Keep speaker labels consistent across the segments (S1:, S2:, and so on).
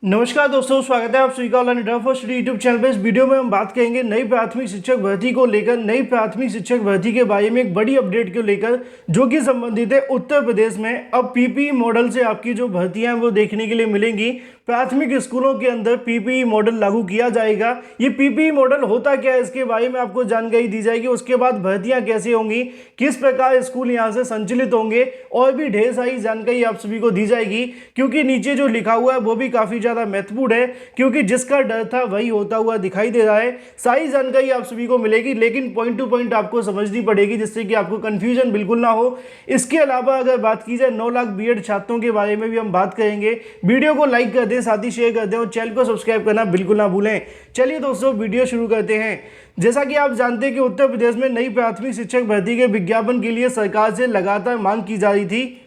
S1: नमस्कार दोस्तों, स्वागत है आप सभी का ऑनलाइन फर्स्ट यूट्यूब चैनल पे। इस वीडियो में हम बात करेंगे नई प्राथमिक शिक्षक भर्ती को लेकर। नई प्राथमिक शिक्षक भर्ती के बारे में एक बड़ी अपडेट को लेकर जो कि संबंधित है उत्तर प्रदेश में। अब पीपीई मॉडल से आपकी जो भर्तियां हैं वो देखने के लिए मिलेंगी। प्राथमिक स्कूलों के अंदर पीपीई मॉडल लागू किया जाएगा। ये पीपीई मॉडल होता क्या है, इसके बारे में आपको जानकारी दी जाएगी। उसके बाद भर्तियां कैसे होंगी, किस प्रकार स्कूल यहाँ से संचालित होंगे, और भी ढेर सारी जानकारी आप सभी को दी जाएगी। क्योंकि नीचे जो लिखा हुआ है वो भी काफी ज्यादा महत्वपूर्ण है, क्योंकि जिसका डर था वही होता हुआ दिखाई दे रहा है। सारी जानकारी आप सभी को मिलेगी, लेकिन पॉइंट टू पॉइंट आपको समझनी पड़ेगी, जिससे कि आपको कंफ्यूजन बिल्कुल ना हो। इसके अलावा अगर बात की जाए 9 लाख बीएड छात्रों के बारे में भी हम बात करेंगे। वीडियो को लाइक कर दें, साथ ही शेयर कर दें और चैनल को सब्सक्राइब करना बिल्कुल ना भूलें। चलिए दोस्तों, वीडियो शुरू करते हैं। जैसा कि आप जानते हैं कि उत्तर प्रदेश में नई प्राथमिक शिक्षक भर्ती के विज्ञापन के लिए सरकार से लगातार मांग की जा रही थी।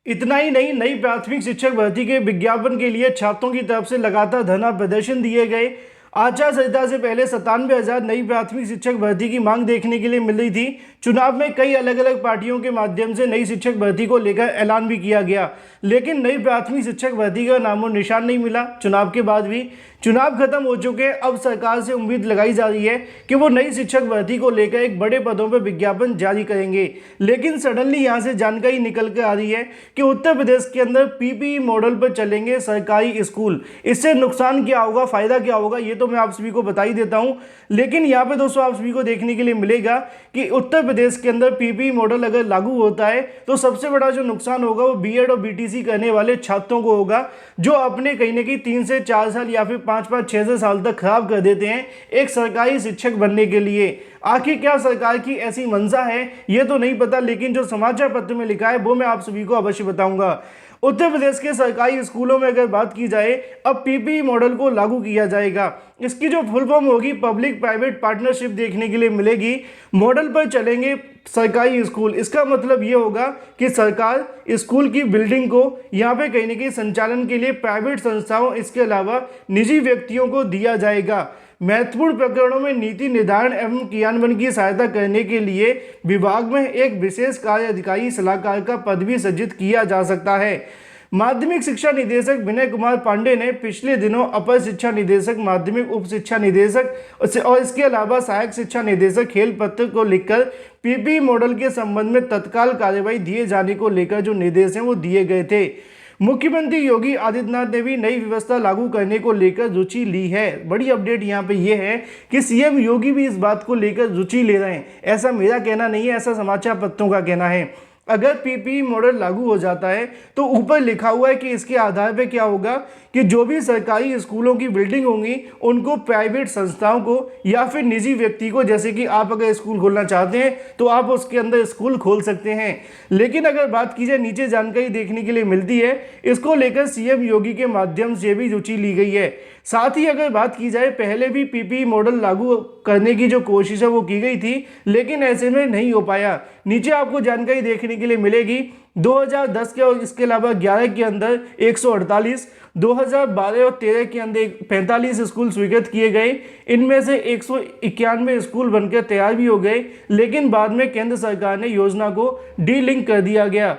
S1: इतना ही नहीं, नई प्राथमिक शिक्षक भर्ती के विज्ञापन के लिए छात्रों की तरफ से लगातार धरना प्रदर्शन दिए गए। आचार संहिता से पहले 97,000 नई प्राथमिक शिक्षक भर्ती की मांग देखने के लिए मिल रही थी। चुनाव में कई अलग अलग पार्टियों के माध्यम से नई शिक्षक भर्ती को लेकर ऐलान भी किया गया, लेकिन नई प्राथमिक शिक्षक भर्ती का नामो निशान नहीं मिला। चुनाव के बाद भी चुनाव खत्म हो चुके हैं। अब सरकार से उम्मीद लगाई जा रही है कि वो नई शिक्षक भर्ती को लेकर एक बड़े पदों पर विज्ञापन जारी करेंगे। लेकिन सडनली यहाँ से जानकारी निकल कर आ रही है कि उत्तर प्रदेश के अंदर पीपीई मॉडल पर चलेंगे सरकारी स्कूल। इससे नुकसान क्या होगा, फायदा क्या होगा, ये तो मैं आप सभी को बता ही देता हूँ। लेकिन यहाँ पे दोस्तों आप सभी को देखने के लिए मिलेगा कि उत्तर प्रदेश के अंदर पीपीई मॉडल अगर लागू होता है तो सबसे बड़ा जो नुकसान होगा वो बीएड और बीटीसी करने वाले छात्रों को होगा, जो अपने कहीं ना कहीं 3 से 4 साल या फिर 5-5, 6 साल तक खराब कर देते हैं एक सरकारी शिक्षक बनने के लिए। आखिर क्या सरकार की ऐसी मंशा है ये तो नहीं पता, लेकिन जो समाचार पत्र में लिखा है वो मैं आप सभी को अवश्य बताऊंगा। उत्तर प्रदेश के सरकारी स्कूलों में अगर बात की जाए, अब पीपीई मॉडल को लागू किया जाएगा। इसकी जो फुल फॉर्म होगी पब्लिक प्राइवेट पार्टनरशिप देखने के लिए मिलेगी। मॉडल पर चलेंगे सरकारी स्कूल। इसका मतलब ये होगा कि सरकार स्कूल की बिल्डिंग को यहाँ पे कहीं ना कहीं संचालन के लिए प्राइवेट संस्थाओं, इसके अलावा निजी व्यक्तियों को दिया जाएगा। महत्वपूर्ण प्रकरणों में नीति निर्धारण एवं क्रियान्वयन की सहायता करने के लिए विभाग में एक विशेष कार्य अधिकारी सलाहकार का पद भी सृजित किया जा सकता है। माध्यमिक शिक्षा निदेशक विनय कुमार पांडे ने पिछले दिनों अपर शिक्षा निदेशक, माध्यमिक उप शिक्षा निदेशक और इसके अलावा सहायक शिक्षा निदेशक खेल पत्र को लिखकर पीपीई मॉडल के संबंध में तत्काल कार्यवाही दिए जाने को लेकर जो निर्देश हैं वो दिए गए थे। मुख्यमंत्री योगी आदित्यनाथ ने भी नई व्यवस्था लागू करने को लेकर रुचि ली है। बड़ी अपडेट यहाँ पे ये है कि सीएम योगी भी इस बात को लेकर रुचि ले रहे हैं। ऐसा मेरा कहना नहीं है, ऐसा समाचार पत्रों का कहना है। अगर पीपीई मॉडल लागू हो जाता है तो ऊपर लिखा हुआ है कि इसके आधार पे क्या होगा कि जो भी सरकारी स्कूलों की बिल्डिंग होंगी उनको प्राइवेट संस्थाओं को या फिर निजी व्यक्ति को, जैसे कि आप अगर स्कूल खोलना चाहते हैं तो आप उसके अंदर स्कूल खोल सकते हैं। लेकिन अगर बात की जाए, नीचे जानकारी देखने के लिए मिलती है, इसको लेकर सीएम योगी के माध्यम से भी रुचि ली गई है। साथ ही अगर बात की जाए, पहले भी पीपीई मॉडल लागू करने की जो कोशिश है वो की गई थी, लेकिन ऐसे में नहीं हो पाया। नीचे आपको जानकारी देखने के लिए मिलेगी 2010 के और इसके अलावा 11 के अंदर 148, 2012 और 13 के अंदर 45 स्कूल स्वीकृत किए गए। इनमें से 191 स्कूल बनकर तैयार भी हो गए, लेकिन बाद में केंद्र सरकार ने योजना को डीलिंक कर दिया गया।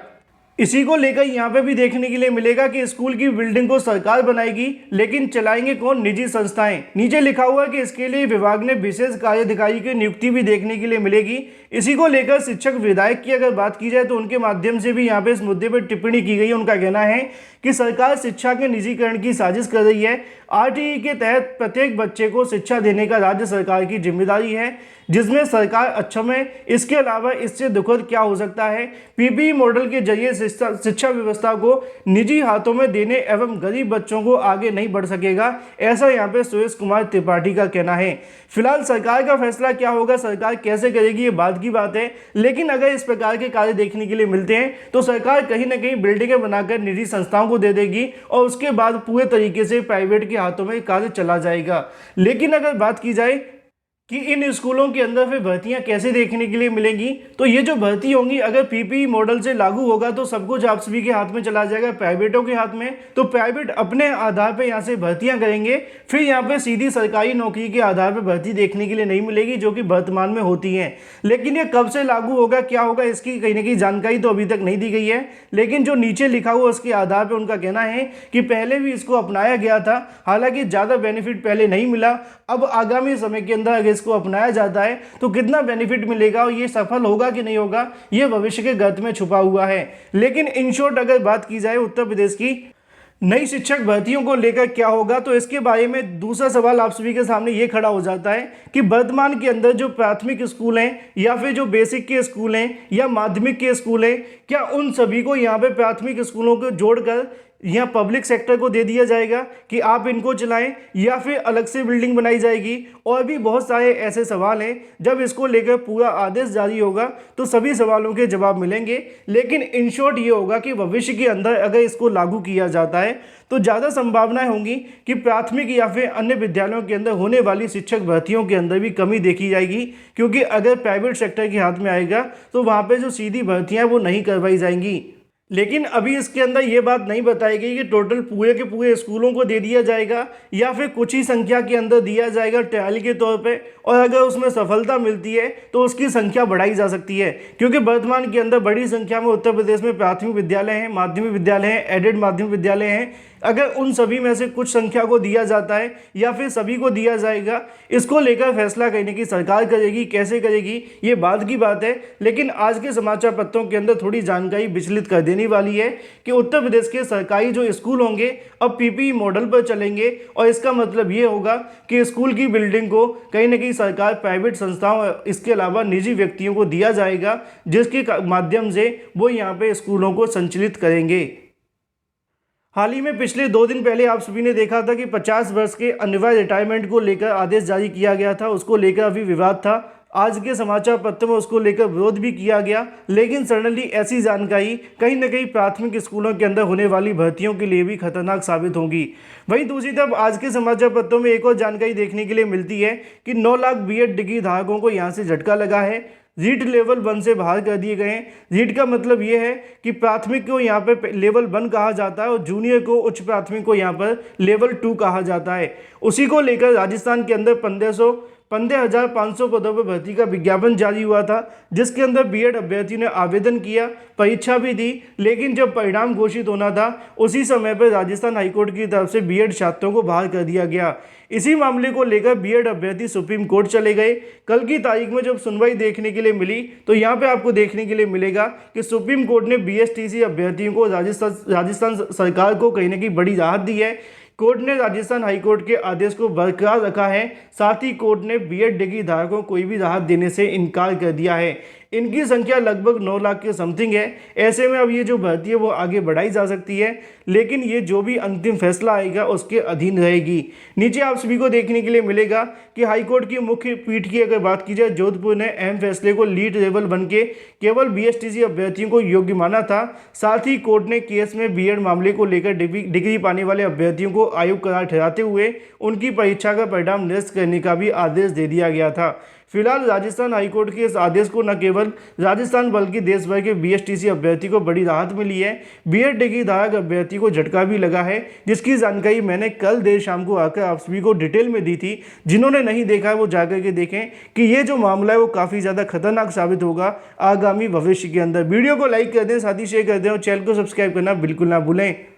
S1: इसी को लेकर यहाँ पे भी देखने के लिए मिलेगा कि स्कूल की बिल्डिंग को सरकार बनाएगी, लेकिन चलाएंगे कौन? निजी संस्थाएं। नीचे लिखा हुआ है कि इसके लिए विभाग ने विशेष कार्याधिकारी की नियुक्ति भी देखने के लिए मिलेगी। इसी को लेकर शिक्षक विधायक की अगर बात की जाए तो उनके माध्यम से भी यहाँ पे इस मुद्दे पर टिप्पणी की गई है। उनका कहना है कि सरकार शिक्षा के निजीकरण की साजिश कर रही है। आरटीई के तहत प्रत्येक बच्चे को शिक्षा देने का राज्य सरकार की जिम्मेदारी है, जिसमें सरकार अक्षम है। इसके अलावा इससे दुखद क्या हो सकता है? पीपीई मॉडल के जरिए शिक्षा व्यवस्था को निजी हाथों में देने एवं गरीब बच्चों को आगे नहीं बढ़ सकेगा, ऐसा यहाँ पे सुरेश कुमार त्रिपाठी का कहना है। फिलहाल सरकार का फैसला क्या होगा, सरकार कैसे करेगी, ये बाद की बात है। लेकिन अगर इस प्रकार के कार्य देखने के लिए मिलते हैं तो सरकार कहीं ना कहीं बिल्डिंगें बनाकर निजी संस्थाओं को दे देगी और उसके बाद पूरे तरीके से प्राइवेट के हाथों में कार्य चला जाएगा। लेकिन अगर बात की जाए कि इन स्कूलों के अंदर फिर भर्तियां कैसे देखने के लिए मिलेंगी। तो ये जो भर्ती होंगी अगर पीपीई मॉडल से लागू होगा तो सब कुछ आप सभी के हाथ में चला जाएगा, प्राइवेटों के हाथ में। तो प्राइवेट अपने आधार पे यहाँ से भर्तियां करेंगे, फिर यहाँ पे सीधी सरकारी नौकरी के आधार पर भर्ती देखने के लिए नहीं मिलेगी जो कि वर्तमान में होती है। लेकिन ये कब से लागू होगा, क्या होगा, इसकी कहीं ना कहीं जानकारी तो अभी तक नहीं दी गई है। लेकिन जो नीचे लिखा हुआ उसके आधार पर उनका कहना है कि पहले भी इसको अपनाया गया था, हालांकि ज़्यादा बेनिफिट पहले नहीं मिला। अब आगामी समय के अंदर अगर इसको अपनाया जाता है तो कितना बेनिफिट मिलेगा और ये सफल होगा कि नहीं होगा, ये भविष्य के गर्त में छुपा हुआ है। लेकिन इन शॉर्ट अगर बात की जाए उत्तर प्रदेश की नई शिक्षक भर्तियों को लेकर क्या होगा, तो इसके बारे में दूसरा सवाल आप सभी के सामने ये खड़ा हो जाता है कि वर्तमान के अंदर जो प्राथमिक स्कूल हैं या फिर जो बेसिक के स्कूल हैं या माध्यमिक के स्कूल हैं, क्या उन सभी को यहाँ पे प्राथमिक स्कूलों को जोड़कर यहाँ पब्लिक सेक्टर को दे दिया जाएगा कि आप इनको चलाएं, या फिर अलग से बिल्डिंग बनाई जाएगी। और भी बहुत सारे ऐसे सवाल हैं, जब इसको लेकर पूरा आदेश जारी होगा तो सभी सवालों के जवाब मिलेंगे। लेकिन इन शॉर्ट ये होगा कि भविष्य के अंदर अगर इसको लागू किया जाता है तो ज़्यादा संभावनाएं होंगी कि प्राथमिक या फिर अन्य विद्यालयों के अंदर होने वाली शिक्षक भर्तियों के अंदर भी कमी देखी जाएगी, क्योंकि अगर प्राइवेट सेक्टर के हाथ में आएगा तो वहाँ पर जो सीधी भर्तियाँ वो नहीं करवाई जाएंगी। लेकिन अभी इसके अंदर ये बात नहीं बताई गई कि टोटल पूरे के पूरे स्कूलों को दे दिया जाएगा या फिर कुछ ही संख्या के अंदर दिया जाएगा ट्रायल के तौर पे, और अगर उसमें सफलता मिलती है तो उसकी संख्या बढ़ाई जा सकती है। क्योंकि वर्तमान के अंदर बड़ी संख्या में उत्तर प्रदेश में प्राथमिक विद्यालय हैं, माध्यमिक विद्यालय हैं, एडेड माध्यमिक विद्यालय हैं। अगर उन सभी में से कुछ संख्या को दिया जाता है या फिर सभी को दिया जाएगा, इसको लेकर फैसला करने की सरकार करेगी, कैसे करेगी ये बाद की बात है। लेकिन आज के समाचार पत्रों के अंदर थोड़ी जानकारी विचलित कर देने वाली है कि उत्तर प्रदेश के सरकारी जो स्कूल होंगे अब पीपीई मॉडल पर चलेंगे, और इसका मतलब ये होगा कि स्कूल की बिल्डिंग को कहीं ना कहीं सरकार प्राइवेट संस्थाओं इसके अलावा निजी व्यक्तियों को दिया जाएगा, जिसके माध्यम से वो यहाँ पे स्कूलों को संचालित करेंगे। हाल ही में पिछले 2 दिन पहले आप सभी ने देखा था कि 50 वर्ष के अनिवार्य रिटायरमेंट को लेकर आदेश जारी किया गया था, उसको लेकर अभी विवाद था। आज के समाचार पत्र में उसको लेकर विरोध भी किया गया। लेकिन सडनली ऐसी जानकारी कहीं ना कहीं प्राथमिक स्कूलों के अंदर होने वाली भर्तियों के लिए भी खतरनाक साबित होगी। वहीं दूसरी तरफ आज के समाचार पत्रों में एक और जानकारी देखने के लिए मिलती है कि 9 लाख बीएड डिग्री धारकों को यहाँ से झटका लगा है। रीट लेवल 1 से बाहर कर दिए गए हैं। रीट का मतलब ये है कि प्राथमिक को यहाँ पे लेवल 1 कहा जाता है और जूनियर को उच्च प्राथमिक को यहाँ पर लेवल 2 कहा जाता है। उसी को लेकर राजस्थान के अंदर 15,500 पदों पर भर्ती का विज्ञापन जारी हुआ था, जिसके अंदर बीएड अभ्यर्थियों ने आवेदन किया, परीक्षा भी दी। लेकिन जब परिणाम घोषित होना था उसी समय पर राजस्थान हाईकोर्ट की तरफ से बीएड छात्रों को बाहर कर दिया गया। इसी मामले को लेकर बीएड अभ्यर्थी सुप्रीम कोर्ट चले गए। कल की तारीख में जब सुनवाई देखने के लिए मिली तो यहाँ पे आपको देखने के लिए मिलेगा कि सुप्रीम कोर्ट ने बीएसटीसी अभ्यर्थियों को राजस्थान सरकार को कहीं ना कहीं बड़ी राहत दी है। कोर्ट ने राजस्थान हाईकोर्ट के आदेश को बरकरार रखा है। साथ ही कोर्ट ने बीएड डिग्री धारकों को कोई भी राहत देने से इनकार कर दिया है। इनकी संख्या लगभग 9 लाख के समथिंग है। ऐसे में अब ये जो भर्ती है वो आगे बढ़ाई जा सकती है, लेकिन ये जो भी अंतिम फैसला आएगा उसके अधीन रहेगी। नीचे आप सभी को देखने के लिए मिलेगा कि हाईकोर्ट की मुख्य पीठ की अगर बात की जाए, जोधपुर ने अहम फैसले को लीड लेवल बन के केवल बीएसटीसी अभ्यर्थियों को योग्य माना था। साथ ही कोर्ट ने केस में बीएड मामले को लेकर डिग्री पाने वाले अभ्यर्थियों को अयोग्य करार ठहराते हुए उनकी परीक्षा का परिणाम निरस्त करने का भी आदेश दे दिया गया था। फिलहाल राजस्थान हाईकोर्ट के इस आदेश को न केवल राजस्थान बल्कि देश भर के बीएसटीसी अभ्यर्थी को बड़ी राहत मिली है। बीएड डिग्री धारक अभ्यर्थी को झटका भी लगा है, जिसकी जानकारी मैंने कल देर शाम को आकर आप सभी को डिटेल में दी थी। जिन्होंने नहीं देखा है वो जाकर के देखें कि ये जो मामला है वो काफ़ी ज़्यादा खतरनाक साबित होगा आगामी भविष्य के अंदर। वीडियो को लाइक कर दें, साथ ही शेयर कर दें और चैनल को सब्सक्राइब करना बिल्कुल ना भूलें।